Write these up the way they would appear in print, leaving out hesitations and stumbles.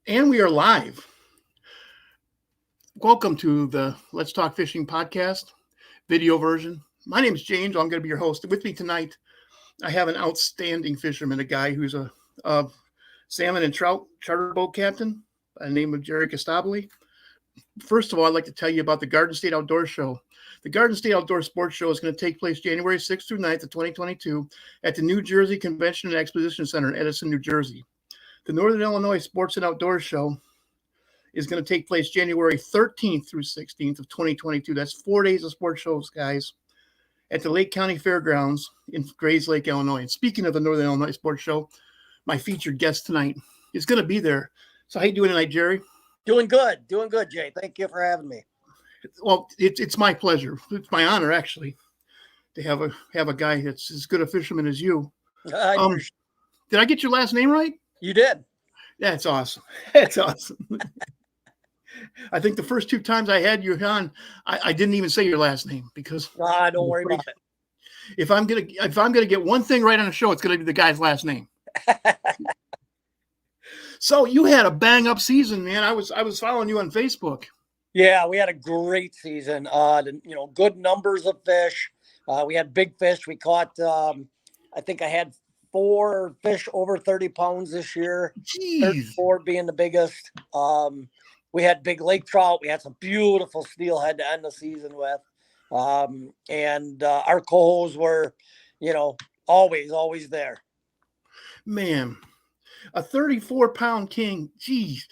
And we are live. Welcome to the Let's Talk Fishing podcast, video version. My name is James. I'm going to be your host. With me tonight, I have an outstanding fisherman, a guy who's a salmon and trout charter boat captain by the name of Jerry Costabile. First of all, I'd like to tell you about the Garden State Outdoor Show. The Garden State Outdoor Sports Show is going to take place January 6th through 9th of 2022 at the New Jersey Convention and Exposition Center in Edison, New Jersey. The Northern Illinois Sports and Outdoor Show is going to take place January 13th through 16th of 2022. That's 4 days of sports shows, guys, at the Lake County Fairgrounds in Grays Lake, Illinois. And speaking of the Northern Illinois Sports Show, my featured guest tonight is going to be there. So how you doing tonight, Jerry? Doing good, Jay. Thank you for having me. Well, it's my pleasure. It's my honor, actually, to have a guy that's as good a fisherman as you. Did I get your last name right? You did. That's awesome. That's awesome. I think the first two times I had you on, I didn't even say your last name because don't worry about it. If I'm gonna get one thing right on the show, it's gonna be the guy's last name. So you had a bang up season, man. I was following you on Facebook. Yeah, we had a great season. Good numbers of fish. We had big fish. We caught. I think I had 4 fish over 30 pounds this year. Jeez. 34 being the biggest. We had big lake trout. We had some beautiful steelhead to end the season with. And our cohos were, always there. Man, a 34-pound king. Geez.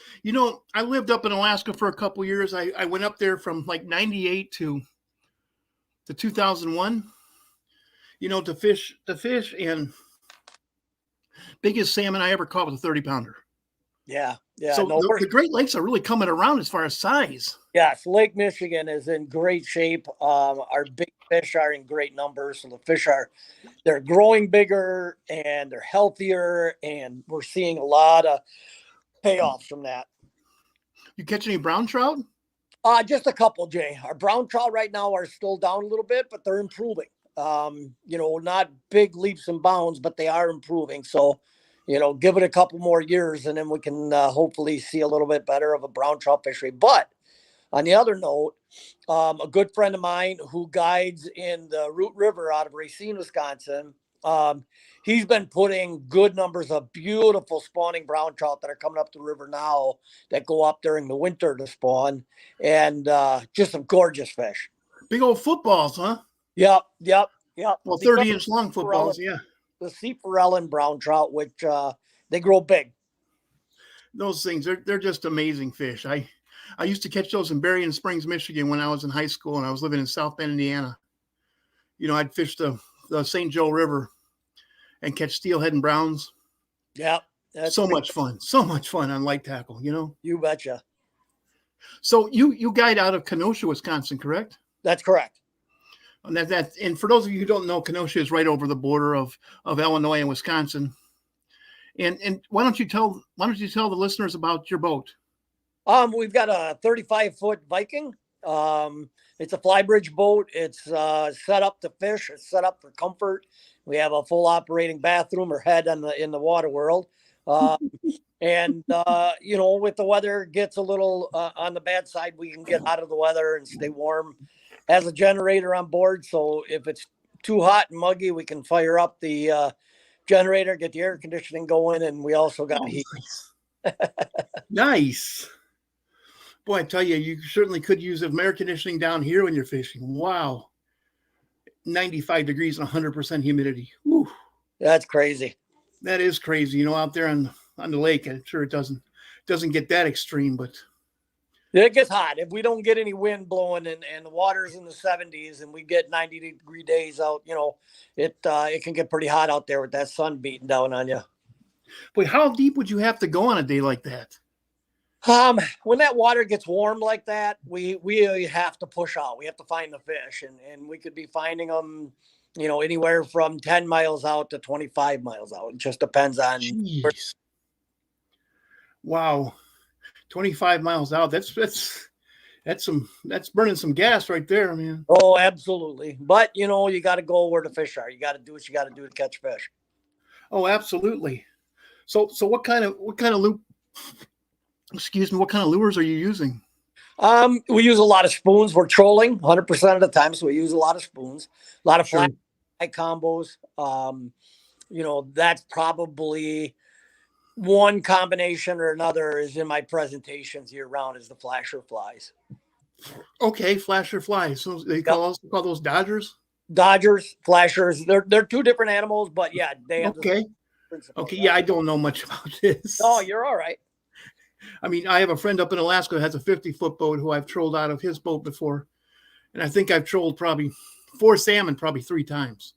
I lived up in Alaska for a couple years. I went up there from like 98 to 2001, to fish, and biggest salmon I ever caught was a 30-pounder. Yeah. So the Great Lakes are really coming around as far as size. Yes, Lake Michigan is in great shape. Our big fish are in great numbers. So the fish they're growing bigger and they're healthier, and we're seeing a lot of payoffs from that. You catch any brown trout? Just a couple, Jay. Our brown trout right now are still down a little bit, but they're improving. Not big leaps and bounds, but they are improving. So, give it a couple more years and then we can hopefully see a little bit better of a brown trout fishery. But on the other note, a good friend of mine who guides in the Root River out of Racine, Wisconsin, he's been putting good numbers of beautiful spawning brown trout that are coming up the river now that go up during the winter to spawn, and just some gorgeous fish. Big old footballs, huh? Yep. Well, 30-inch long footballs, yeah. The sea forel and brown trout, which they grow big. Those things, they're just amazing fish. I used to catch those in Berrien Springs, Michigan when I was in high school and I was living in South Bend, Indiana. I'd fish the St. Joe River and catch steelhead and browns. Yeah. So much fun on light tackle, You betcha. So you guide out of Kenosha, Wisconsin, correct? That's correct. And for those of you who don't know, Kenosha is right over the border of Illinois and Wisconsin. And why don't you tell the listeners about your boat? We've got a 35-foot Viking. It's a flybridge boat. It's set up to fish. It's set up for comfort. We have a full operating bathroom or head in the water world. And with the weather gets a little on the bad side, we can get out of the weather and stay warm. Has a generator on board, so if it's too hot and muggy, we can fire up the generator, get the air conditioning going, and we also got heat. Nice. Boy, I tell you, you certainly could use air conditioning down here when you're fishing. Wow. 95 degrees and 100% humidity. Whew. That's crazy. That is crazy. Out there on the lake, I'm sure it doesn't get that extreme, but it gets hot. If we don't get any wind blowing and the water's in the 70s and we get 90-degree days out, it can get pretty hot out there with that sun beating down on you. Boy, how deep would you have to go on a day like that? When that water gets warm like that, we have to push out. We have to find the fish, and we could be finding them, anywhere from 10 miles out to 25 miles out. It just depends on. Jeez. Wow. 25 miles out. That's burning some gas right there, man. Oh, absolutely. But you got to go where the fish are. You got to do what you got to do to catch fish. Oh, absolutely. So what kind of loop Excuse me, what kind of lures are you using? We use a lot of spoons. We're trolling 100% of the time, so we use a lot of spoons, a lot of Sure. flat combos. That's probably one combination or another is in my presentations year round is the flasher flies. Okay, flasher flies. So they Yep. also call those Dodgers. Dodgers, flashers, they're two different animals, but yeah, they have the Okay. same principle. Okay. Yep. Yeah, I don't know much about Oh, this. you're all right. I mean, I have a friend up in Alaska who has a 50-foot boat who I've trolled out of his boat before. And I think I've trolled probably 4 salmon probably 3 times.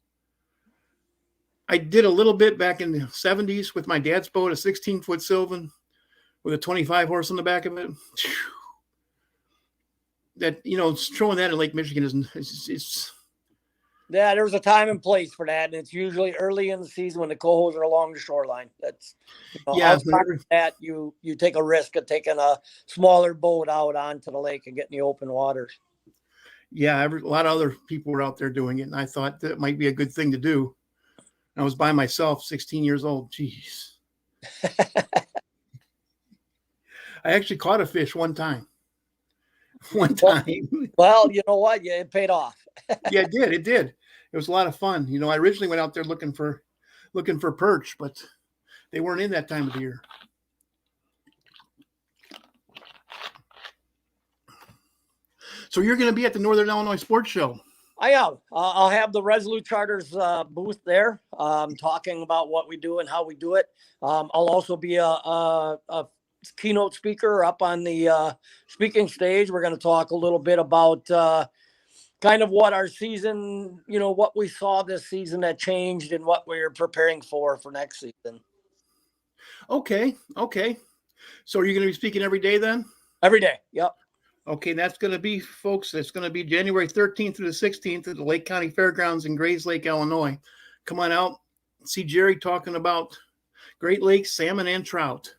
I did a little bit back in the 70s with my dad's boat, a 16-foot Sylvan with a 25 horse on the back of it. That, trolling that in Lake Michigan it's Yeah, there's a time and place for that, and it's usually early in the season when the cohos are along the shoreline. That's yeah. outside of that, you take a risk of taking a smaller boat out onto the lake and getting the open waters. Yeah, a lot of other people were out there doing it, and I thought that might be a good thing to do. I was by myself, 16 years old. Jeez. I actually caught a fish one time. One time. Well, you know what? Yeah, it paid off. Yeah, it did. It did. It was a lot of fun. I originally went out there looking for perch, but they weren't in that time of the year. So you're going to be at the Northern Illinois Sports Show. I am. I'll have the Resolute Charters booth there, talking about what we do and how we do it. I'll also be a keynote speaker up on the speaking stage. We're going to talk a little bit about kind of what our season, what we saw this season that changed and what we're preparing for next season. Okay. So are you going to be speaking every day then? Every day. Yep. Okay, that's going to be, folks, it's going to be January 13th through the 16th at the Lake County Fairgrounds in Grays Lake, Illinois. Come on out, see Jerry talking about Great Lakes, salmon, and trout.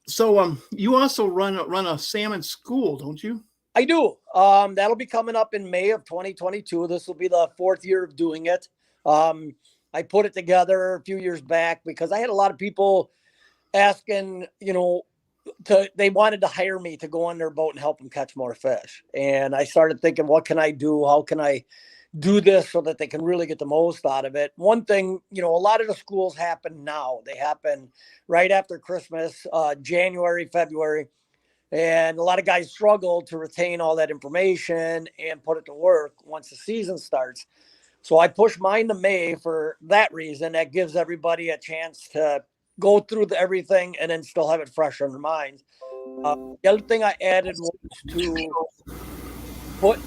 So you also run a salmon school, don't you? I do. That'll be coming up in May of 2022. This will be the 4th year of doing it. I put it together a few years back because I had a lot of people asking, they wanted to hire me to go on their boat and help them catch more fish. And I started thinking, what can I do? How can I do this so that they can really get the most out of it? One thing, a lot of the schools happen now. They happen right after Christmas, January, February. And a lot of guys struggle to retain all that information and put it to work once the season starts. So I push mine to May for that reason. That gives everybody a chance to go through everything and then still have it fresh on their minds. The other thing I added was to put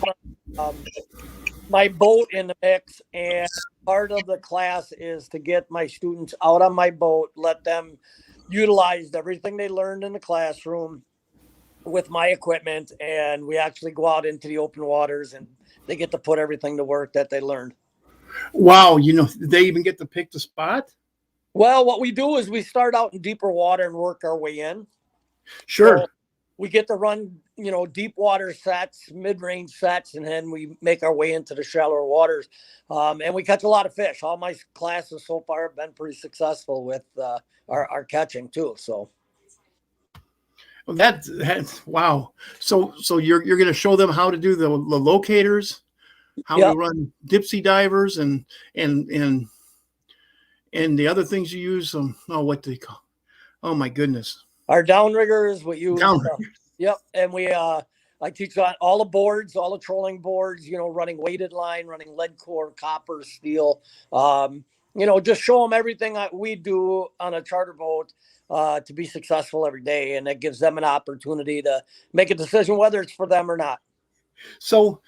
my boat in the mix, and part of the class is to get my students out on my boat, let them utilize everything they learned in the classroom with my equipment, and we actually go out into the open waters and they get to put everything to work that they learned. Wow, they even get to pick the spot? Well, what we do is we start out in deeper water and work our way in. Sure. So we get to run, deep water sets, mid-range sets, and then we make our way into the shallower waters. And we catch a lot of fish. All my classes so far have been pretty successful with our catching too. So that's wow. So you're going to show them how to do the locators, how to run dipsy divers, and the other things you use. What do they call? Oh my goodness. Our downriggers, what you Downriggers. Yep. And I teach on all the boards, all the trolling boards, running weighted line, running lead core, copper, steel, just show them everything we do on a charter boat to be successful every day. And that gives them an opportunity to make a decision whether it's for them or not. So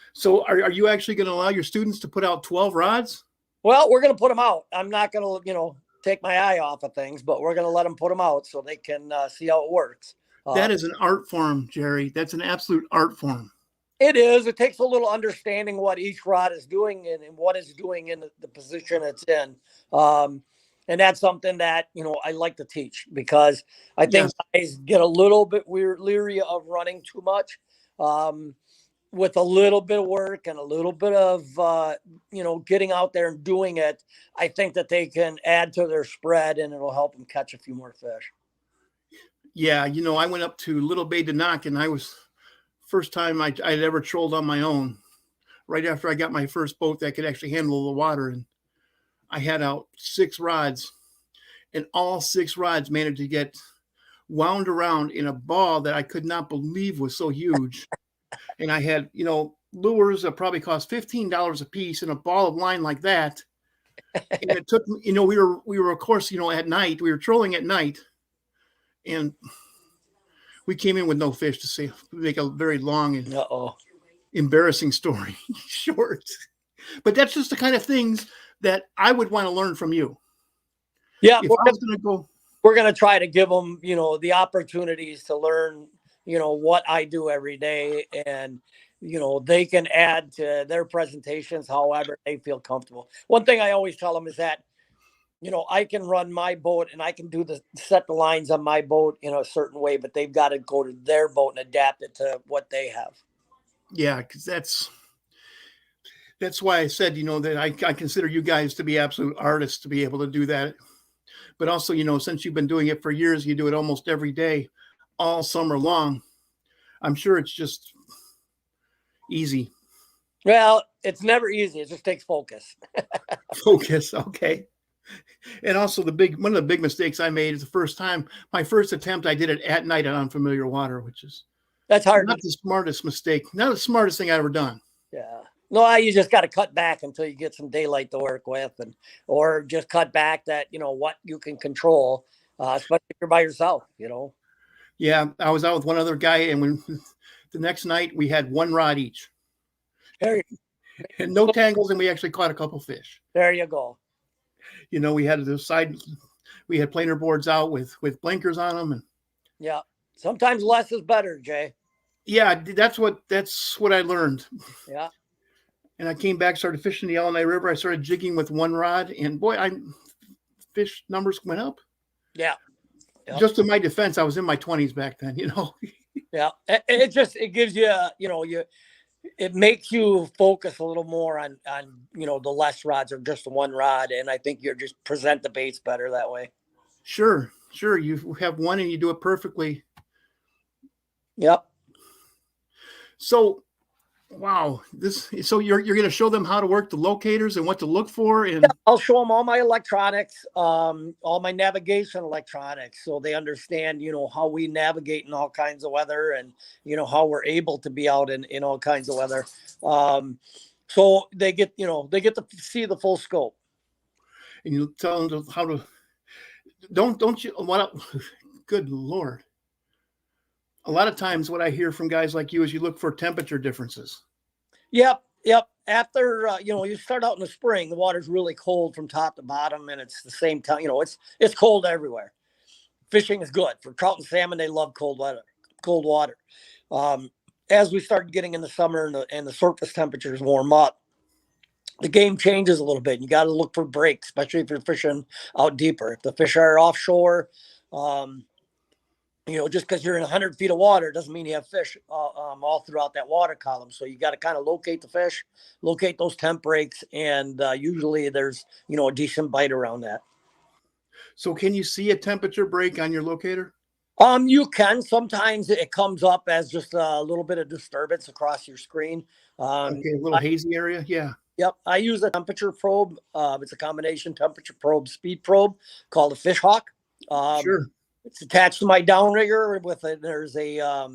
are you actually going to allow your students to put out 12 rods? Well, we're going to put them out. I'm not going to, take my eye off of things, but we're going to let them put them out so they can see how it works. That is an art form, Jerry. That's an absolute art form. It is. It takes a little understanding what each rod is doing and what it's doing in the position it's in. And that's something that, I like to teach because I think guys get a little bit leery of running too much. With a little bit of work and a little bit of, getting out there and doing it, I think that they can add to their spread and it'll help them catch a few more fish. Yeah, I went up to Little Bay de Noc, and I was first time I'd ever trolled on my own. Right after I got my first boat that could actually handle the water, and I had out 6 rods, and all 6 rods managed to get wound around in a ball that I could not believe was so huge. And I had, lures that probably cost $15 a piece, and a ball of line like that. And it took, we were of course, at night. We were trolling at night, and we came in with no fish, to make a very long and embarrassing story short. But that's just the kind of things that I would want to learn from you. Yeah, if I was going to go, we're going to try to give them, the opportunities to learn, what I do every day, and they can add to their presentations however they feel comfortable. One thing I always tell them is that I can run my boat and I can set the lines on my boat in a certain way, but they've got to go to their boat and adapt it to what they have. Yeah, because that's why I said, that I consider you guys to be absolute artists to be able to do that. But also, since you've been doing it for years, you do it almost every day, all summer long. I'm sure it's just easy. Well, it's never easy. It just takes focus. Focus, okay. And also one of the big mistakes I made is my first attempt, I did it at night on unfamiliar water, that's hard. Not the smartest mistake, not the smartest thing I've ever done. Yeah. No, you just got to cut back until you get some daylight to work with, or just cut back that, what you can control, especially if you're by yourself, Yeah, I was out with one other guy, and when the next night we had 1 rod each. And no tangles, and we actually caught a couple fish. There you go. We had we had planer boards out with blinkers on them, and yeah, sometimes less is better, Jay. Yeah, that's what I learned. Yeah. And I came back, started fishing the Illinois River. I started jigging with 1 rod, and boy, fish numbers went up. Yeah. Yep. Just in my defense, I was in my 20s back then, Yeah, it gives you, it makes you focus a little more on the less rods, or just 1 rod, and I think you just present the baits better that way. Sure. You have one and you do it perfectly. Yep. So, wow, so you're going to show them how to work the locators and what to look for, and I'll show them all my electronics, all my navigation electronics, so they understand, how we navigate in all kinds of weather, and how we're able to be out in all kinds of weather. So they get to see the full scope. And you tell them how to. Don't you? What? Good Lord. A lot of times what I hear from guys like you is you look for temperature differences. Yep. After, you start out in the spring, the water's really cold from top to bottom, and it's the same time, it's cold everywhere. Fishing is good for trout and salmon. They love cold water. As we start getting in the summer and the surface temperatures warm up, the game changes a little bit. You got to look for breaks, especially if you're fishing out deeper. If the fish are offshore, just because you're in 100 feet of water doesn't mean you have fish all throughout that water column. So you got to kind of locate the fish, locate those temp breaks, and usually there's, a decent bite around that. So can you see a temperature break on your locator? You can. Sometimes it comes up as just a little bit of disturbance across your screen. Okay, a little hazy area. Yeah. Yep. I use a temperature probe. It's a combination temperature probe, speed probe called a Fish Hawk. Sure. It's attached to my downrigger there's a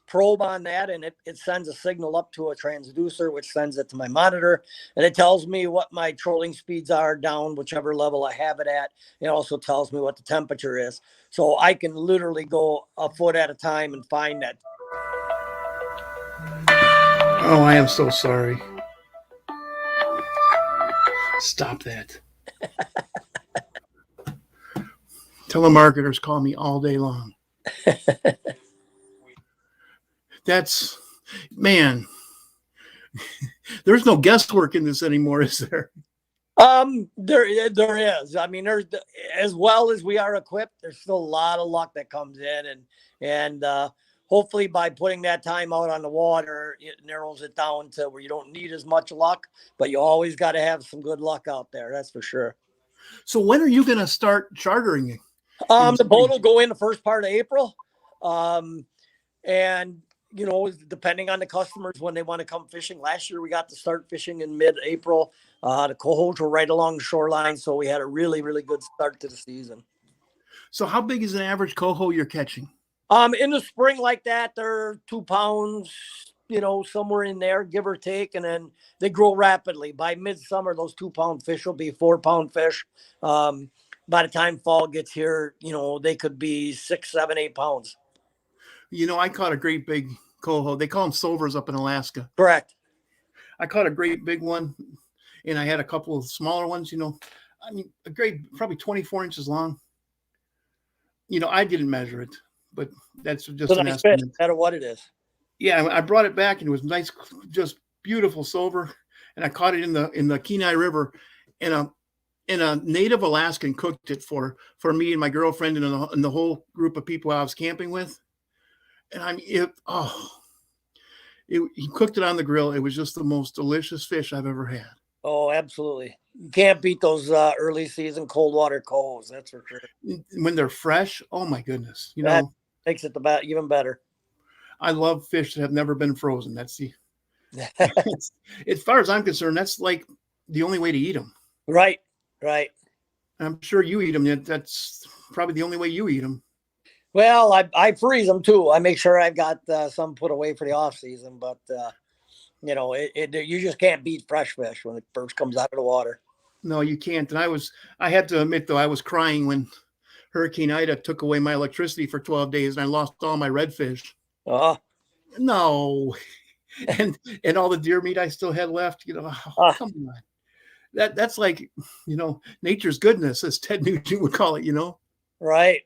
probe on that, and it sends a signal up to a transducer, which sends it to my monitor, and it tells me what my trolling speeds are down whichever level I have it at. It also tells me what the temperature is. So I can literally go a foot at a time and find that. Oh, I am so sorry. Stop that. Telemarketers call me all day long. That's, man, there's no guesswork in this anymore, is there? There is. I mean, there's, as well as we are equipped, there's still a lot of luck that comes in, and hopefully by putting that time out on the water, it narrows it down to where you don't need as much luck, but you always got to have some good luck out there. That's for sure. So when are you going to start chartering The boat will go in the first part of April. And, depending on the customers when they want to come fishing. Last year, we got to start fishing in mid-April. The cohorts were right along the shoreline, so we had a really, really good start to the season. So how big is an average coho you're catching? In the spring like that, they're 2 pounds, somewhere in there, give or take. And then they grow rapidly. By midsummer, those 2-pound fish will be 4-pound fish. By the time fall gets here, they could be 6, 7, 8 pounds. I caught a great big coho. They call them silvers up in Alaska. Correct. I caught a great big one, and I had a couple of smaller ones, a great, probably 24 inches long. I didn't measure it, but that's just an estimate. Fish, no matter what it is. Yeah, I brought it back, and it was nice, just beautiful silver, and I caught it in the Kenai River, and a native Alaskan cooked it for me and my girlfriend and the whole group of people I was camping with. And he cooked it on the grill. It was just the most delicious fish I've ever had. Oh, absolutely. You can't beat those early season cold water cohos. That's for sure. When they're fresh, oh my goodness. That makes it even better. I love fish that have never been frozen. That's as far as I'm concerned, that's like the only way to eat them. Right. I'm sure you eat them. That's probably the only way you eat them. Well, I freeze them too. I make sure I've got some put away for the off season, but you just can't beat fresh fish when it first comes out of the water. No, you can't. And I had to admit though, I was crying when Hurricane Ida took away my electricity for 12 days and I lost all my redfish. No. And all the deer meat I still had left, come on. That's like, nature's goodness, as Ted Nugent would call it, Right.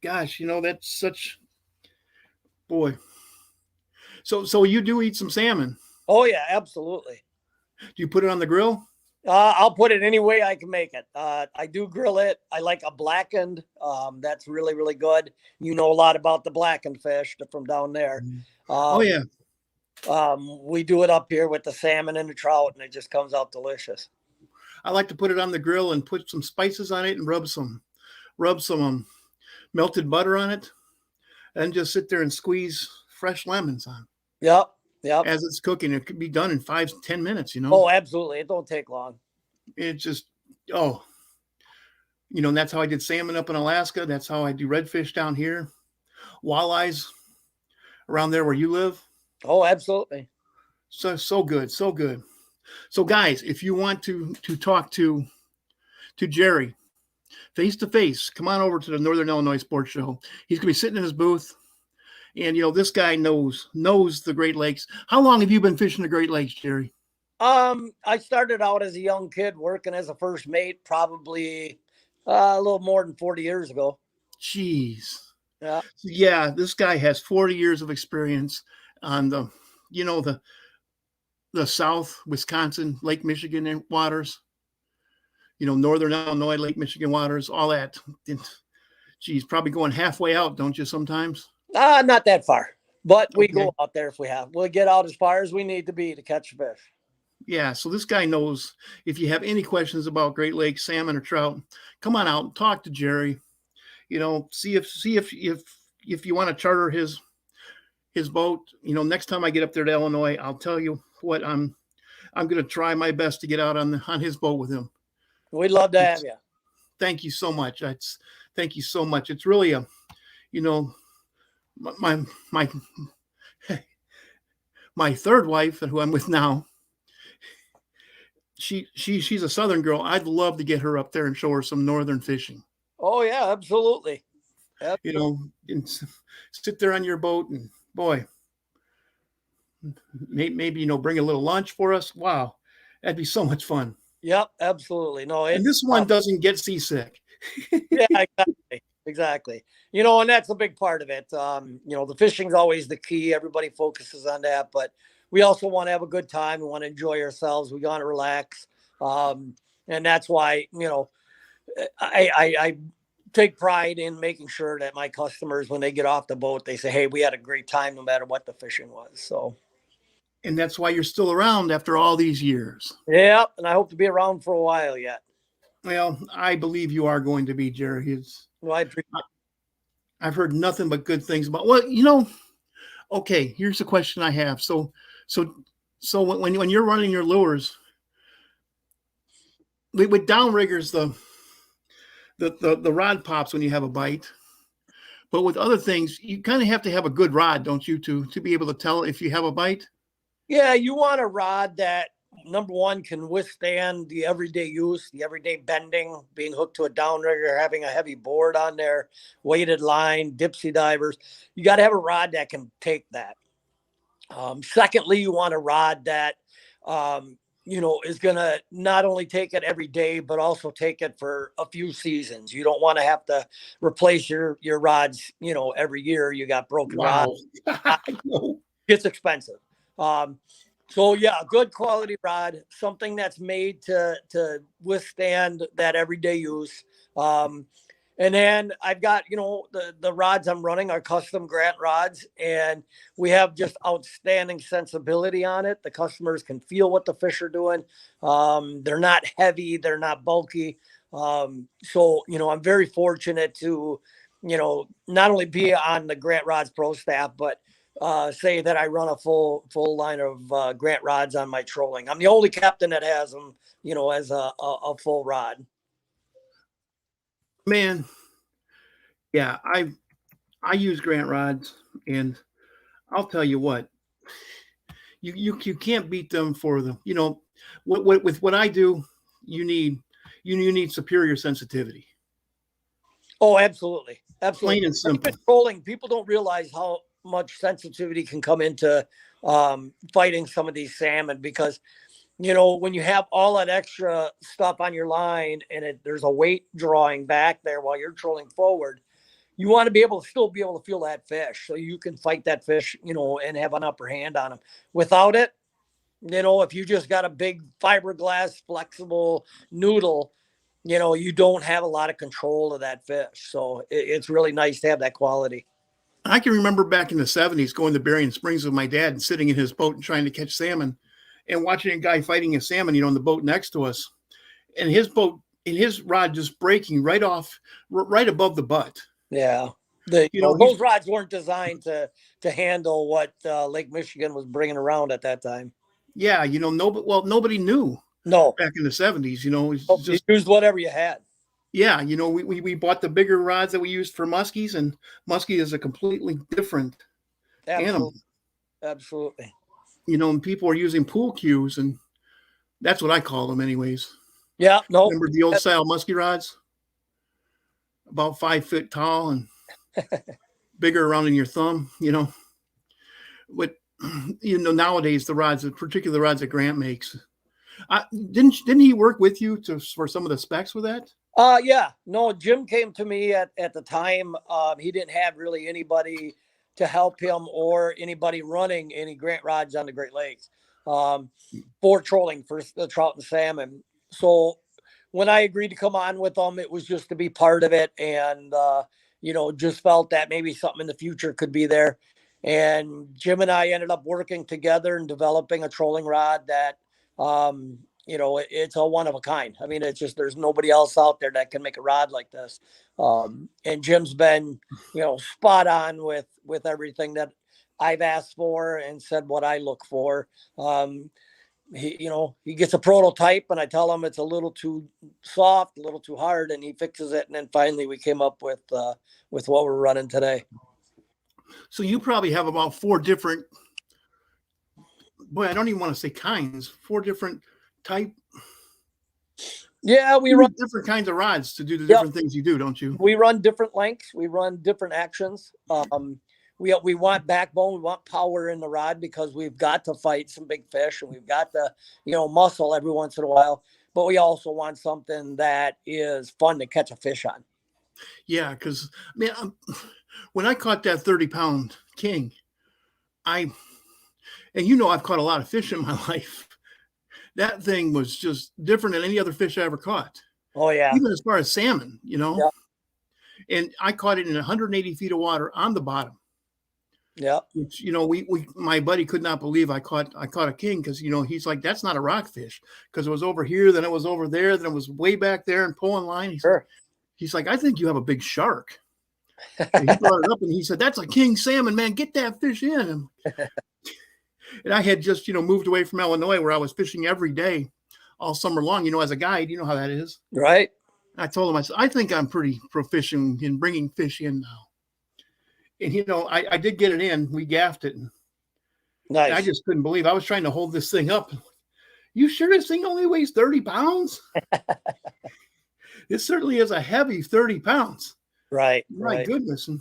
Gosh, that's such, boy. So you do eat some salmon? Oh yeah, absolutely. Do you put it on the grill? I'll put it any way I can make it. I do grill it. I like a blackened. That's really, really good. You know a lot about the blackened fish from down there. Oh yeah. We do it up here with the salmon and the trout, and it just comes out delicious. I like to put it on the grill and put some spices on it and rub some melted butter on it, and just sit there and squeeze fresh lemons on. Yep. As it's cooking, it could be done in 5-10 minutes. Oh, absolutely. It don't take long. It just and that's how I did salmon up in Alaska. That's how I do redfish down here. Walleyes around there where you live. Oh, absolutely. So good. So guys, if you want to talk to Jerry face to face, come on over to the Northern Illinois Sports Show. He's going to be sitting in his booth. And, this guy knows the Great Lakes. How long have you been fishing the Great Lakes, Jerry? I started out as a young kid working as a first mate, probably a little more than 40 years ago. Jeez. Yeah. This guy has 40 years of experience on the South Wisconsin, Lake Michigan waters, Northern Illinois, Lake Michigan waters, all that. Geez, probably going halfway out, don't you sometimes? Not that far, but we go out there if we have. We'll get out as far as we need to be to catch fish. Yeah, so this guy knows. If you have any questions about Great Lakes, salmon or trout, come on out and talk to Jerry. See if you want to charter his boat. Next time I get up there to Illinois, I'll tell you what, I'm going to try my best to get out on his boat with him. We'd love to have you. Thank you so much. Thank you so much. It's really my third wife, who I'm with now, she's a Southern girl. I'd love to get her up there and show her some Northern fishing. Oh yeah, absolutely. And sit there on your boat and boy, maybe bring a little lunch for us. Wow, that'd be so much fun. Yep, absolutely. No, and this one doesn't get seasick. Yeah, exactly. And that's a big part of it. The fishing's always the key. Everybody focuses on that, but we also want to have a good time. We want to enjoy ourselves. We want to relax. And that's why, I take pride in making sure that my customers, when they get off the boat, they say, hey, we had a great time no matter what the fishing was. So. And that's why you're still around after all these years. Yeah, and I hope to be around for a while yet. Well, I believe you are going to be, Jerry. Well, I appreciate I've heard nothing but good things about. Well, okay. Here's the question I have. So, so when you're running your lures with downriggers, the rod pops when you have a bite. But with other things, you kind of have to have a good rod, don't you, to be able to tell if you have a bite? Yeah, you want a rod that, number one, can withstand the everyday use, the everyday bending, being hooked to a downrigger, having a heavy board on there, weighted line, dipsy divers. You got to have a rod that can take that. Secondly, you want a rod that, is going to not only take it every day, but also take it for a few seasons. You don't want to have to replace your rods, every year. You got broken Wow. rods. It's expensive. So yeah, a good quality rod, something that's made to withstand that everyday use. And then I've got, the rods I'm running are custom Grant rods, and we have just outstanding sensibility on it. The customers can feel what the fish are doing. They're not heavy, they're not bulky. So, I'm very fortunate to, not only be on the Grant Rods Pro staff, but say that I run a full line of Grant rods on my trolling. I'm the only captain that has them, as a full rod. Man, yeah, I use Grant rods, and I'll tell you what, you can't beat them for the what with what I do. You need superior sensitivity. Oh, absolutely, absolutely. Plain and simple. Trolling, people don't realize how much sensitivity can come into fighting some of these salmon, because when you have all that extra stuff on your line and there's a weight drawing back there while you're trolling forward, you want to be able to feel that fish so you can fight that fish, and have an upper hand on them. Without it, if you just got a big fiberglass flexible noodle, you don't have a lot of control of that fish. So it's really nice to have that quality. I can remember back in the 70s going to Berrien Springs with my dad and sitting in his boat and trying to catch salmon, and watching a guy fighting a salmon, in the boat next to us, and his rod just breaking right above the butt. Yeah. Those rods weren't designed to handle what Lake Michigan was bringing around at that time. Yeah. Nobody knew. No. Back in the 70s, You used whatever you had. Yeah. We bought the bigger rods that we used for muskies, and muskie is a completely different animal. Absolutely. And people are using pool cues, and that's what I call them anyways. Yeah. No. Remember the old style muskie rods? About 5 foot tall and bigger around in your thumb, But nowadays the rods, particularly the rods that Grant makes. Didn't he work with you for some of the specs with that? Yeah. No, Jim came to me at the time. He didn't have really anybody to help him or anybody running any Grant rods on the Great Lakes for trolling for the trout and salmon. So when I agreed to come on with them, it was just to be part of it, and just felt that maybe something in the future could be there. And Jim and I ended up working together and developing a trolling rod that it's a one of a kind. I mean, it's just, there's nobody else out there that can make a rod like this. And Jim's been, spot on with everything that I've asked for and said what I look for. He gets a prototype and I tell him it's a little too soft, a little too hard, and he fixes it. And then finally we came up with what we're running today. So you probably have about 4 different, I don't even want to say kinds, 4 different type. Yeah, we run different kinds of rods to do the different things you do, don't you? We run different lengths. We run different actions. We want backbone. We want power in the rod because we've got to fight some big fish, and we've got to, muscle every once in a while. But we also want something that is fun to catch a fish on. Yeah, because when I caught that 30-pound king, I've caught a lot of fish in my life. That thing was just different than any other fish I ever caught. Oh yeah, even as far as salmon, Yeah. And I caught it in 180 feet of water on the bottom. Yeah. Which, my buddy could not believe I caught a king, because, he's like, that's not a rockfish, because it was over here, then it was over there, then it was way back there and pulling line. he's like, I think you have a big shark. And he brought it up and he said, that's a king salmon, man. Get that fish in. And I had just, moved away from Illinois where I was fishing every day all summer long, as a guide. You know how that is. Right. I told him, I said, I think I'm pretty proficient in bringing fish in now. And, I did get it in. We gaffed it. Nice. And I just couldn't believe I was trying to hold this thing up. You sure this thing only weighs 30 pounds? It certainly is a heavy 30 pounds. Right. My goodness. And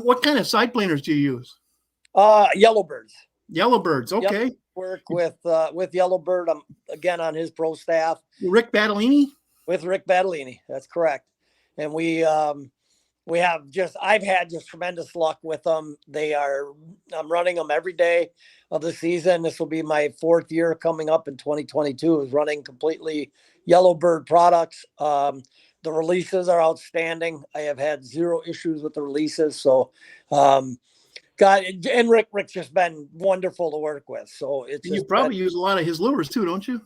what kind of side planers do you use? Yellowbirds. Yellowbirds. Okay. Yep. Work with Yellowbird. I'm again on his pro staff. Rick Battolini? With Rick Battolini. That's correct. And I've had just tremendous luck with them. I'm running them every day of the season. This will be my 4th year coming up in 2022 is running completely Yellowbird products. The releases are outstanding. I have had 0 issues with the releases. So, Rick's just been wonderful to work with. So you probably use a lot of his lures too, don't you?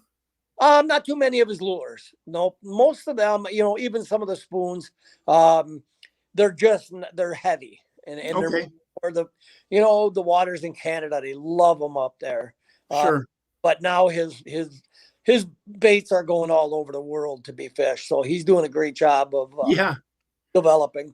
Not too many of his lures. No, most of them, even some of the spoons, they're heavy and okay. the waters in Canada, they love them up there. Sure. But now his baits are going all over the world to be fished. So he's doing a great job of developing.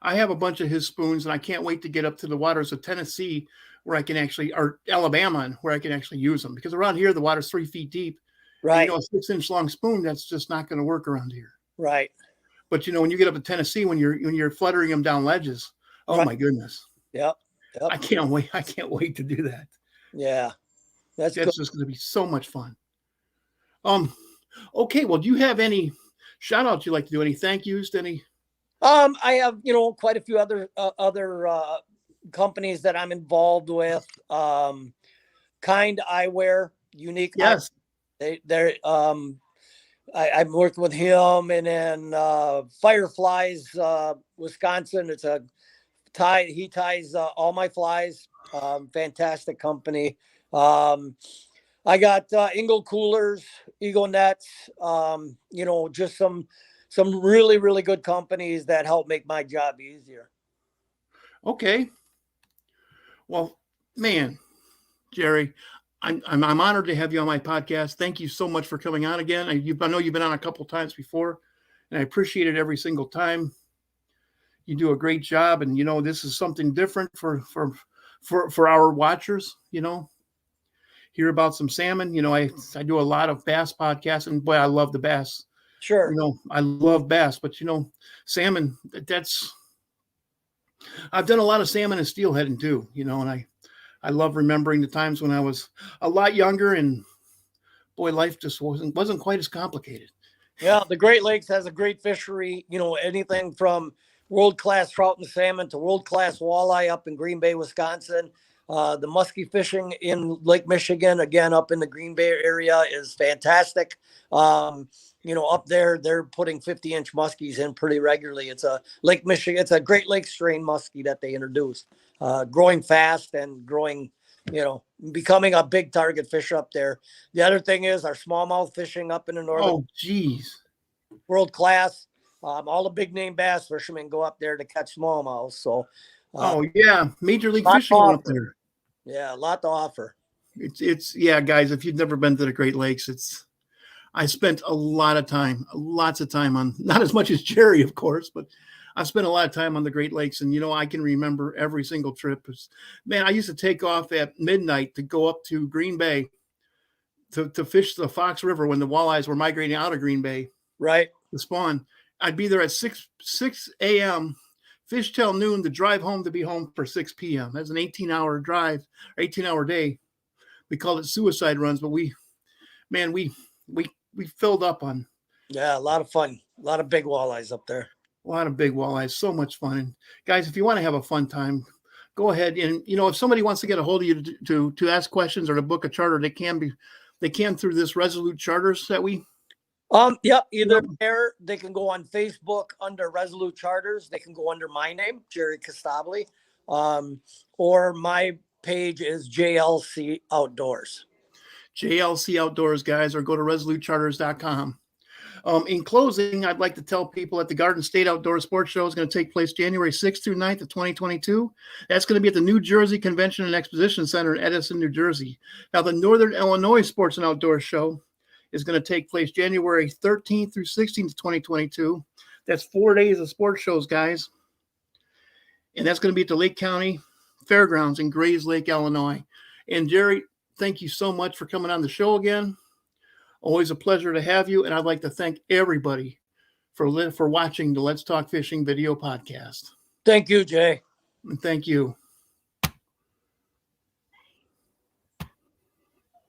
I have a bunch of his spoons and I can't wait to get up to the waters of Tennessee where I can or Alabama where I can actually use them, because around here, the water's 3 feet deep. Right. And, a 6-inch long spoon, that's just not going to work around here. Right. But when you get up to Tennessee, when you're fluttering them down ledges, oh my goodness. Yep. I can't wait. I can't wait to do that. Yeah. That's just going to be so much fun. Okay. Well, do you have any shout outs you'd like to do? Any thank yous to any? I have, quite a few other companies that I'm involved with. Kind Eyewear, Unique. Yes. I'm working with him, and then Fireflies, Wisconsin. It's a tie. He ties all my flies. Fantastic company. I got Ingle Coolers, Eagle Nets. Just some really, really good companies that help make my job easier. Okay. Well, man, Jerry, I'm honored to have you on my podcast. Thank you so much for coming on again. I know you've been on a couple times before, and I appreciate it every single time. You do a great job, and this is something different for our watchers. Hear about some salmon. I do a lot of bass podcasts, and boy, I love the bass. Sure. I love bass, but salmon. I've done a lot of salmon and steelheading too. And I love remembering the times when I was a lot younger, and boy, life just wasn't quite as complicated. Yeah, the Great Lakes has a great fishery. Anything from world-class trout and salmon to world-class walleye up in Green Bay, Wisconsin. The muskie fishing in Lake Michigan, again, up in the Green Bay area, is fantastic. Up there, they're putting 50-inch muskies in pretty regularly. It's a Lake Michigan. It's a Great Lakes strain muskie that they introduced, growing fast and growing, becoming a big target fish up there. The other thing is our smallmouth fishing up in the northern. Oh, geez. World class. All the big name bass fishermen go up there to catch smallmouth. So, oh yeah, Major League Fishing up there. Yeah, a lot to offer. It's guys. If you've never been to the Great Lakes, I spent lots of time on, not as much as Jerry, of course, but I've spent a lot of time on the Great Lakes, and I can remember every single trip. Man, I used to take off at midnight to go up to Green Bay to fish the Fox River when the walleyes were migrating out of Green Bay. Right. To spawn. I'd be there at 6 a.m., fish till noon, to drive home to be home for 6 p.m. That's an 18-hour drive, 18-hour day. We called it suicide runs, but we filled up on. Yeah, a lot of fun. A lot of big walleyes up there. A lot of big walleyes. So much fun. And guys, if you want to have a fun time, go ahead. And, if somebody wants to get a hold of you to ask questions or to book a charter, they can through this Resolute Charters that we. Either there, they can go on Facebook under Resolute Charters. They can go under my name, Jerry Costabile, or my page is JLC Outdoors. JLC Outdoors, guys, or go to resolutecharters.com. In closing, I'd like to tell people that the Garden State Outdoor Sports Show is going to take place January 6th through 9th of 2022. That's going to be at the New Jersey Convention and Exposition Center in Edison, New Jersey. Now, the Northern Illinois Sports and Outdoor Show is going to take place January 13th through 16th of 2022. That's 4 days of sports shows, guys. And that's going to be at the Lake County Fairgrounds in Grays Lake, Illinois. And Jerry, thank you so much for coming on the show again. Always a pleasure to have you. And I'd like to thank everybody for watching the Let's Talk Fishing video podcast. Thank you, Jay. And thank you.